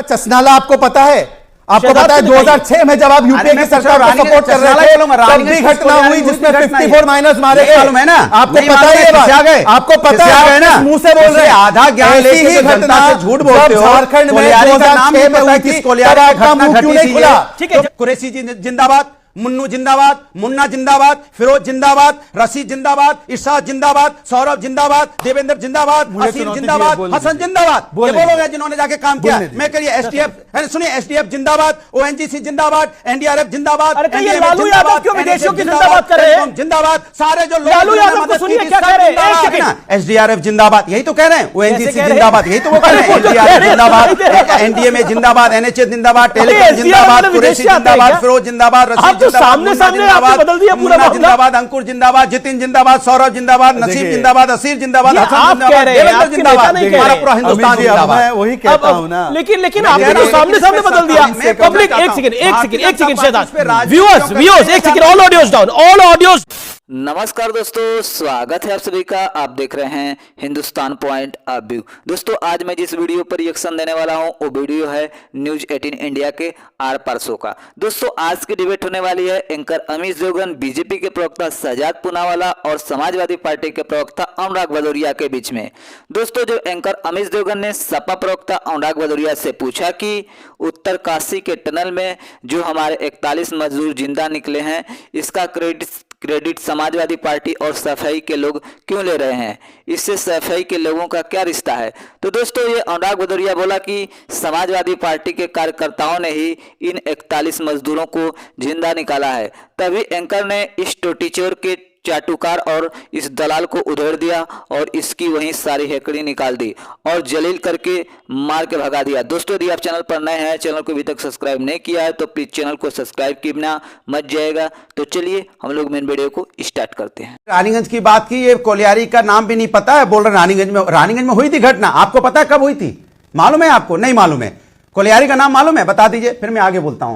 चसनाला आपको पता है? आपको पता है 2006 में जब आप यूपीए की सरकार को सपोर्ट कर रहे थे तब भी घटना हुई जिसमें 54 माइनस मारे गए। मालूम है ना? आपको पता है ये बात? आपको पता है ना? मुंह से बोल रहे हैं। आधा ज्ञान लेके ही घटना झूठ बोलते हो। झारखंड में 2006 में हुई थी, तब आपका मुंह क्यों नहीं खुला? ठीक है, कुरैशी जिंदाबाद, मुन्नू जिंदाबाद, मुन्ना जिंदाबाद, फिरोज जिंदाबाद, रशीद जिंदाबाद, इरशाद जिंदाबाद, सौरभ जिंदाबाद, देवेंद्र जिंदाबाद, असीम जिंदाबाद, हसन जिंदाबाद। ये बोलोगे जिन्होंने जाके काम किया। मैं करिए एसटीएफ, सुनिए एसटीएफ जिंदाबाद, ओएनजीसी जिंदाबाद, एनडीआरएफ जिंदाबाद, लालू यादव क्यों विदेशियों की जिंदाबाद कर रहे हैं? जिंदाबाद। सारे जो लालू यादव को सुनिए क्या कह रहे हैं। एसडीआरएफ जिंदाबाद, यही तो कह रहे हैं। ओएनजीसी जिंदाबाद, यही तो वो कह रहे हैं। एनडीआरएफ जिंदाबाद, एनडीए में जिंदाबाद, एनएचए जिंदाबाद, टेलीकॉम जिंदाबाद, कुरैशी जिंदाबाद, फिरोज जिंदाबाद, रशीद सामने सामने आपने बदल दिया पूरा मामला। जिंदाबाद, अंकुर जिंदाबाद, जितिन जिंदाबाद, सौरभ जिंदाबाद, नसीब जिंदाबाद, असीर जिंदाबाद, हसन जिंदाबाद, देवेंद्र जिंदाबाद, हमारा पूरा हिंदुस्तान जिंदाबाद। मैं वही कहता हूं ना। लेकिन आपने तो सामने सामने बदल दिया। पब्लिक एक सेकंड शहजाद, व्यूअर्स एक second, all audios down, all audios. नमस्कार दोस्तों, स्वागत है आप सभी का। आप देख रहे हैं हिंदुस्तान पॉइंट ऑफ व्यू। दोस्तों आज मैं जिस वीडियो पर रिएक्शन देने वाला हूं वो वीडियो है न्यूज 18 इंडिया के आर पार शो का। दोस्तों आज की डिबेट होने वाली है एंकर अमीश देवगन, बीजेपी के प्रवक्ता शहजाद पूनावाला और समाजवादी पार्टी के प्रवक्ता अनुराग भदौरिया के बीच में। दोस्तों जो एंकर अमीश देवगन ने सपा प्रवक्ता अनुराग भदौरिया से पूछा कि उत्तरकाशी के टनल में जो हमारे 41 मजदूर जिंदा निकले हैं इसका क्रेडिट समाजवादी पार्टी और सफाई के लोग क्यों ले रहे हैं, इससे सफाई के लोगों का क्या रिश्ता है। तो दोस्तों ये अनुराग भदौरिया बोला कि समाजवादी पार्टी के कार्यकर्ताओं ने ही इन 41 मजदूरों को जिंदा निकाला है। तभी एंकर ने इस टोटी चोर के चाटुकार और इस दलाल को उधेड़ दिया और इसकी वहीं सारी हेकड़ी निकाल दी और जलील करके मार के भगा दिया। दोस्तों यदि आप चैनल पर नए हैं, चैनल को अभी तक सब्सक्राइब नहीं किया है तो प्लीज चैनल को सब्सक्राइब किए बिना मत जाएगा। तो चलिए हम लोग मेन वीडियो को स्टार्ट करते हैं। रानीगंज की बात की, ये कोलियारी का नाम भी नहीं पता है, बोल रहे रानीगंज में हुई थी घटना। आपको पता है कब हुई थी? मालूम है आपको? नहीं मालूम है। कोलियारी का नाम मालूम है? बता दीजिए फिर मैं आगे बोलता हूं।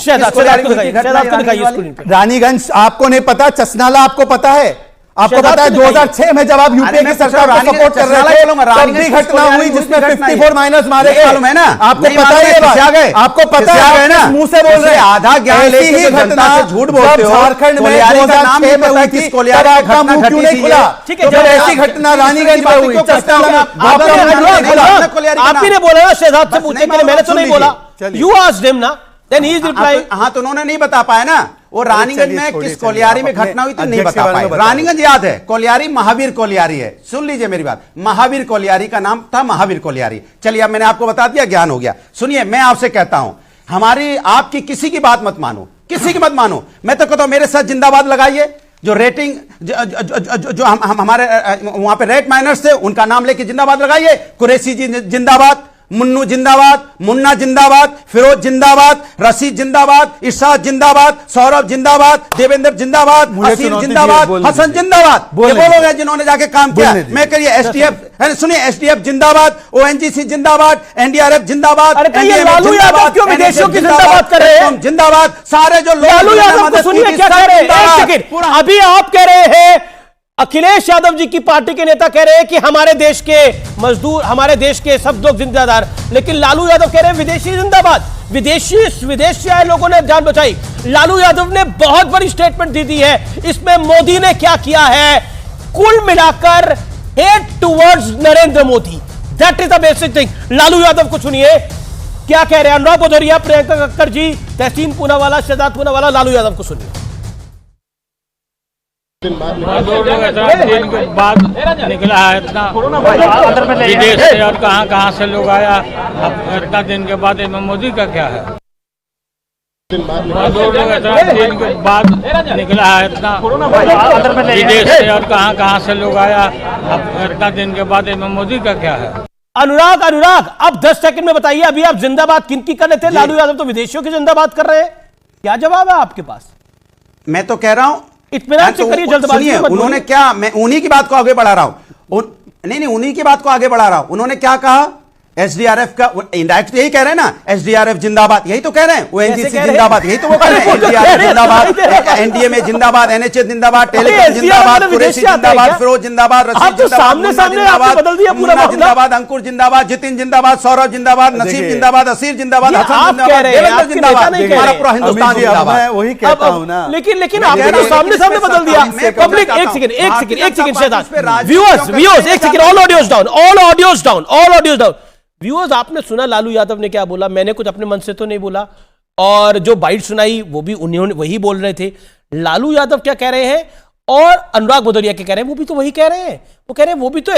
रानीगंज आपको नहीं पता, चसनाला आपको पता है? आपको पता है 2006 में जब आप यूपीए की सरकार को सपोर्ट कर रहे थे तब भी घटना हुई जिसमें 54 माइनस मारे गए। मालूम है ना? आपको पता है ये बात? आपको पता है ना? मुंह से बोल रहे हैं। आधा ज्ञान लेके घटना से झूठ बोलते हो। झारखंड में 2006 में हुई थी, तब आपका मुंह क्यों नहीं खुला? तो फिर ऐसी घटना रानीगंज में हुई, चसनाला आप ही ने बोला ना शहजाद से पूछने के लिए, मैंने तो नहीं बोला। यू आस्क्ड हिम ना, देन ही इज रिप्लाइंग। हाँ तो उन्होंने नहीं बता पाया ना वो रानीगंज में किस कोलियारी में घटना हुई तो नहीं बता पाए। रानीगंज याद है, कोलियारी महावीर कोलियारी है। सुन लीजिए मेरी बात, महावीर कोलियारी का नाम था महावीर कोलियारी। चलिए अब मैंने आपको बता दिया, ज्ञान हो गया। सुनिए मैं आपसे कहता हूं, हमारी आपकी किसी की बात मत मानो, किसी की मत मानो। मैं तो कहता हूं मेरे साथ जिंदाबाद लगाइए। जो रेटिंग जो हम हमारे वहां पे रेट माइनर्स थे उनका नाम लेके जिंदाबाद लगाइए। कुरैशी जी जिंदाबाद, मुन्नू जिंदाबाद, मुन्ना जिंदाबाद, फिरोज जिंदाबाद, रशीद जिंदाबाद, इरशाद जिंदाबाद, सौरभ जिंदाबाद, देवेंद्र जिंदाबाद, असीम जिंदाबाद, हसन जिंदाबाद। ये बोलोगे जिन्होंने जाके काम किया। मैं करिए एसटीएफ, सुनिए एसटीएफ जिंदाबाद, ओएनजीसी जिंदाबाद, एनडीआरएफ जिंदाबाद, लालू यादव क्यों विदेशियों की जिंदाबाद कर रहे हैं? जिंदाबाद। सारे जो लालू यादव को सुनिए क्या कह रहे हैं। अभी आप कह रहे हैं, अखिलेश यादव जी की पार्टी के नेता कह रहे हैं कि हमारे देश के मजदूर, हमारे देश के सब लोग जिंदादार, लेकिन लालू यादव कह रहे हैं विदेशी जिंदाबाद। विदेश से आए लोगों ने जान बचाई। लालू यादव ने बहुत बड़ी स्टेटमेंट दी है। इसमें मोदी ने क्या किया है? कुल मिलाकर hate towards Narendra Modi, that is the basic thing. Lalu Yadav को सुनिए क्या कह रहे हैं। अनुराग भदौरिया, प्रियंका कक्कड़ जी, तहसीन पूनावाला, शहजाद पूनावाला, लालू यादव को सुनिए। दिन के बाद निकला है इतना विदेश से और कहाँ से लोग आया। अब इतना दिन के बाद इसमें मोदी का क्या है? दिन के बाद निकला है इतना विदेश से और कहाँ से लोग आया। अब इतना दिन के बाद इसमें मोदी का क्या है? अनुराग अब 10 सेकंड में बताइए, अभी आप जिंदाबाद किनकी कर रहे थे? लालू यादव तो विदेशियों की जिंदाबाद कर रहे हैं। क्या जवाब है आपके पास? मैं तो कह रहा हूं इत्मीनान से करिए, जल्दबाजी में मत बोलिए। उन्होंने क्या, मैं उन्हीं की बात को आगे बढ़ा रहा हूं। नहीं उन्हीं की बात को आगे बढ़ा रहा हूं। उन्होंने क्या कहा एसडीआरएफ का इंडायरेक्ट यही कह रहे हैं ना, एसडीआरएफ जिंदाबाद, यही तो कह रहे हैं, ओएनजीसी जिंदाबाद, यही तो वो कह रहे हैं, एसडीआरएफ जिंदाबाद, एनडीए में जिंदाबाद, एनएचए जिंदाबाद, टेलीकॉम जिंदाबाद, कुरैशी जिंदाबाद, फिरोज जिंदाबाद, रशीद जिंदाबाद, मुन्ना जिंदाबाद, अंकुर जिंदाबाद, जितिन जिंदाबाद, सौरभ जिंदाबाद, नसीब जिंदाबाद, असीर जिंदाबाद, हसन जिंदाबाद, देवेंद्र जिंदाबाद, हमारा पूरा हिंदुस्तान जिंदाबाद। मैं वही कहता हूं ना, लेकिन आपने तो सामने सामने बदल दिया। पब्लिक एक सेकंड शहजाद, व्यूअर्स एक second, all audios down. Viewers, आपने सुना लालू यादव ने क्या बोला, मैंने कुछ अपने मन से तो नहीं बोला, और जो बाइट सुनाई वो भी उन्होंने वही बोल रहे थे। लालू यादव क्या कह रहे हैं और अनुराग भदौरिया क्या कह रहे हैं, वो भी तो वही कह रहे हैं। वो कह रहे हैं वो भी तो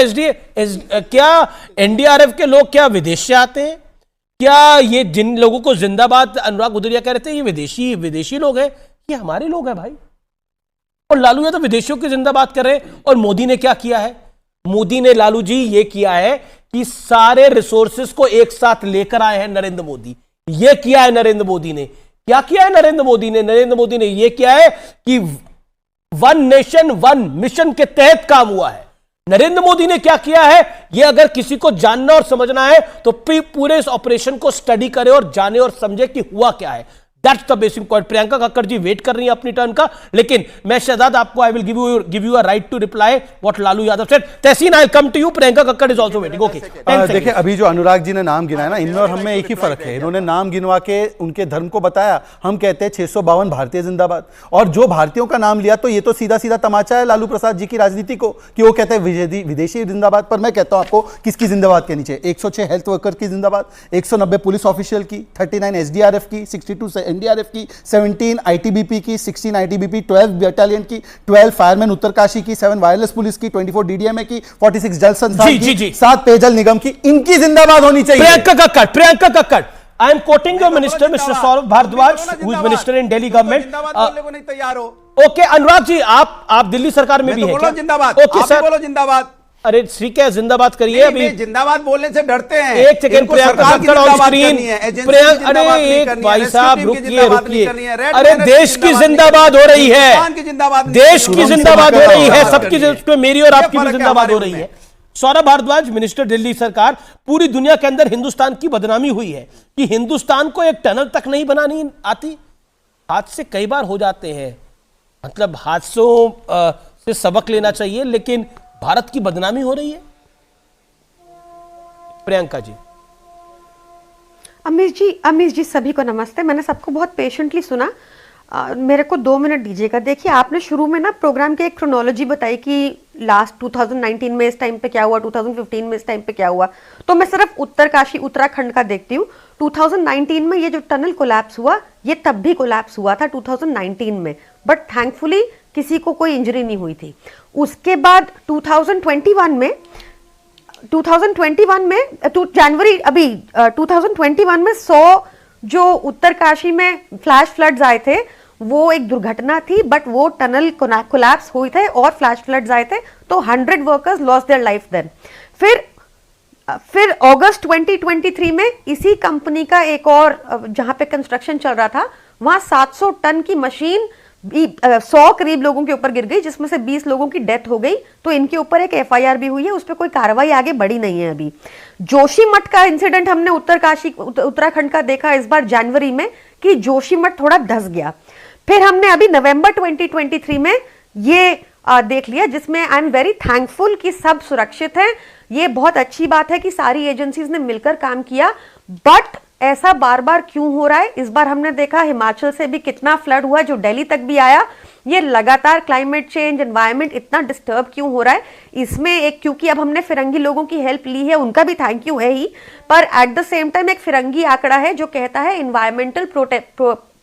क्या एनडीआरएफ के लोग क्या विदेश से आते हैं? क्या ये जिन लोगों को जिंदाबाद अनुराग भदौरिया कह रहे थे ये विदेशी लोग हैं? ये हमारे लोग हैं भाई। और लालू यादव विदेशियों की जिंदाबाद कर रहे हैं। और मोदी ने क्या किया है? मोदी ने, लालू जी, ये किया है कि सारे रिसोर्सेस को एक साथ लेकर आए हैं नरेंद्र मोदी। ये किया है नरेंद्र मोदी ने। क्या किया है नरेंद्र मोदी ने? नरेंद्र मोदी ने यह किया है कि वन नेशन वन मिशन के तहत काम हुआ है। नरेंद्र मोदी ने क्या किया है, यह अगर किसी को जानना और समझना है तो पूरे इस ऑपरेशन को स्टडी करे और जाने और समझे कि हुआ क्या है। That's the basic point. Priyanka Kakkar ji wait कर रही है अपनी टर्न का, लेकिन मैं शहजाद आपको I will give you a right to reply what Lalu Yadav said. Tehseen, I come to you, Priyanka Kakkar is also waiting. Okay, देखिए अभी जो अनुराग जी ने नाम गिनाया ना, इनमें और हमें एक ही फर्क है। इन्होंने नाम गिनवा के उनके धर्म को बताया, हम कहते हैं 652 भारतीय जिंदाबाद। और जो भारतीयों का नाम लिया तो ये तो सीधा सीधा तमाचा है लालू प्रसाद जी की राजनीति को कि वो कहते हैं विदेशी जिंदाबाद। पर मैं कहता हूं आपको किसकी जिंदाबाद कहनी चाहिए। 106 हेल्थ वर्कर की जिंदाबाद, 190 पुलिस ऑफिशियल की, 39 एसडीआरएफ की, 62 एनडीआरएफ की, 17 आईटीबीपी की, 16 आईटीबीपी, 12 बटालियन की, 12 फायरमैन उत्तरकाशी की, 7 वायरलेस पुलिस की, 24 डीडीएमए की, 46 जल संस्थान की, 7 पेयजल निगम की, इनकी जिंदाबाद होनी चाहिए। Priyanka Kakkar, I am quoting your minister mister Saurabh Bharadwaj, who is minister in Delhi government. नहीं तैयार हो? ओके अनुराग जी, आप दिल्ली सरकार में भी हैं क्या? जिंदाबाद। ओके सर, बोलो जिंदाबाद। अरे ठीक है, जिंदाबाद करिए। अभी जिंदाबाद बोलने से डरते हैं। एक second, Priyanka Kakkar on screen. अरे एक भाई साहब रुकिए। अरे देश की जिंदाबाद हो रही है, देश की जिंदाबाद हो रही है, सबकी, मेरी और आपकी भी जिंदाबाद हो रही है। सौरभ भारद्वाज, मिनिस्टर दिल्ली सरकार। पूरी दुनिया के अंदर हिंदुस्तान की बदनामी हुई है कि हिंदुस्तान को एक टनल तक नहीं बनानी आती। हादसे कई बार हो जाते हैं, मतलब हादसों से सबक लेना चाहिए, लेकिन भारत की बदनामी हो रही है। प्रियंका जी। अमीश जी सभी को नमस्ते। मैंने सबको बहुत पेशेंटली सुना। मेरे को 2 मिनट दीजिएगा। देखिए, आपने शुरू में ना प्रोग्राम की एक क्रोनोलॉजी बताई कि लास्ट 2019 में इस टाइम पे क्या हुआ, 2015 में इस टाइम पे क्या हुआ। तो मैं सिर्फ उत्तरकाशी उत्तराखंड का देखती हूँ। 2019 में ये जो टनल कोलैप्स हुआ, ये तब भी कोलैप्स हुआ था 2019 में, बट थैंकफुली किसी को कोई इंजरी नहीं हुई थी। उसके बाद 2021 में जनवरी 2021 में 100 जो उत्तरकाशी में फ्लैश फ्लड्स आए थे, वो एक दुर्घटना थी, बट वो टनल कोलैप्स हुई थे और फ्लैश फ्लड्स आए थे, तो 100 workers lost their life then. फिर अगस्त 2023 में इसी कंपनी का एक और, जहां पे कंस्ट्रक्शन चल रहा था, वहां 700 टन की मशीन 100 करीब लोगों के ऊपर गिर गई, जिसमें से 20 लोगों की डेथ हो गई। तो इनके ऊपर एक एफआईआर भी हुई है, उस पर कोई कार्रवाई आगे बढ़ी नहीं है अभी। जोशीमठ का इंसिडेंट हमने उत्तराखंड का देखा इस बार जनवरी में कि जोशीमठ थोड़ा धंस गया। फिर हमने अभी नवंबर 2023 में ये देख लिया, जिसमें आई एम वेरी थैंकफुल कि सब सुरक्षित हैं। ये बहुत अच्छी बात है कि सारी एजेंसीज ने मिलकर काम किया, बट ऐसा बार बार क्यों हो रहा है? इस बार हमने देखा हिमाचल से भी कितना फ्लड हुआ, जो दिल्ली तक भी आया। ये लगातार क्लाइमेट चेंज, एनवायरनमेंट इतना डिस्टर्ब क्यों हो रहा है? इसमें एक, क्योंकि अब हमने फिरंगी लोगों की हेल्प ली है, उनका भी थैंक यू है ही, पर एट द सेम टाइम एक फिरंगी आंकड़ा है जो कहता है एनवायरमेंटल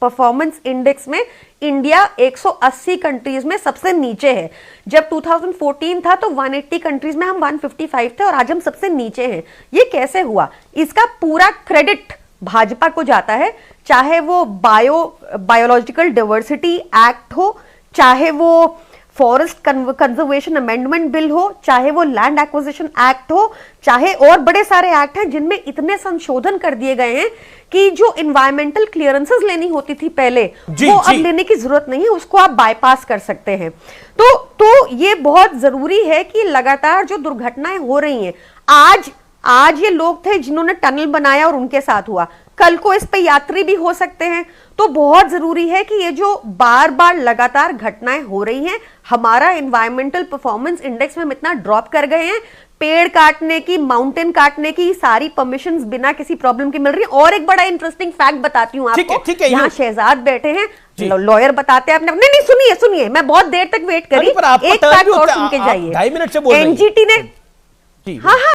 परफॉर्मेंस इंडेक्स में इंडिया 180 कंट्रीज में सबसे नीचे है। जब 2014 था तो 180 कंट्रीज में हम 155 थे और आज हम सबसे नीचे हैं। ये कैसे हुआ? इसका पूरा क्रेडिट भाजपा को जाता है, चाहे वो बायोलॉजिकल डाइवर्सिटी एक्ट हो, चाहे वो फॉरेस्ट कंजर्वेशन अमेंडमेंट बिल हो, चाहे वो लैंड एक्विजिशन एक्ट हो, चाहे और बड़े सारे एक्ट हैं जिनमें इतने संशोधन कर दिए गए हैं कि जो इन्वायरमेंटल क्लियरेंसेस लेनी होती थी पहले, वो अब लेने की जरूरत नहीं है, उसको आप बाईपास कर सकते हैं। तो ये बहुत जरूरी है कि लगातार जो दुर्घटनाएं हो रही हैं, आज ये लोग थे जिन्होंने टनल बनाया और उनके साथ हुआ, कल को इस पे यात्री भी हो सकते हैं। तो बहुत जरूरी है कि ये जो बार बार लगातार घटनाएं हो रही हैं, हमारा एनवायरमेंटल परफॉर्मेंस इंडेक्स में हम इतना ड्रॉप कर गए हैं, पेड़ काटने की, माउंटेन काटने की सारी परमिशंस बिना किसी प्रॉब्लम के मिल रही है। और एक बड़ा इंटरेस्टिंग फैक्ट बताती हूँ आपको, यहाँ शहजाद बैठे हैं, लॉयर बताते हैं अपने। नहीं सुनिए सुनिए, मैं बहुत देर तक वेट करी, एक फैक्ट और सुन के जाइए। 2.5 मिनट से बोल रही हैं। एनजीटी ने, हाँ हाँ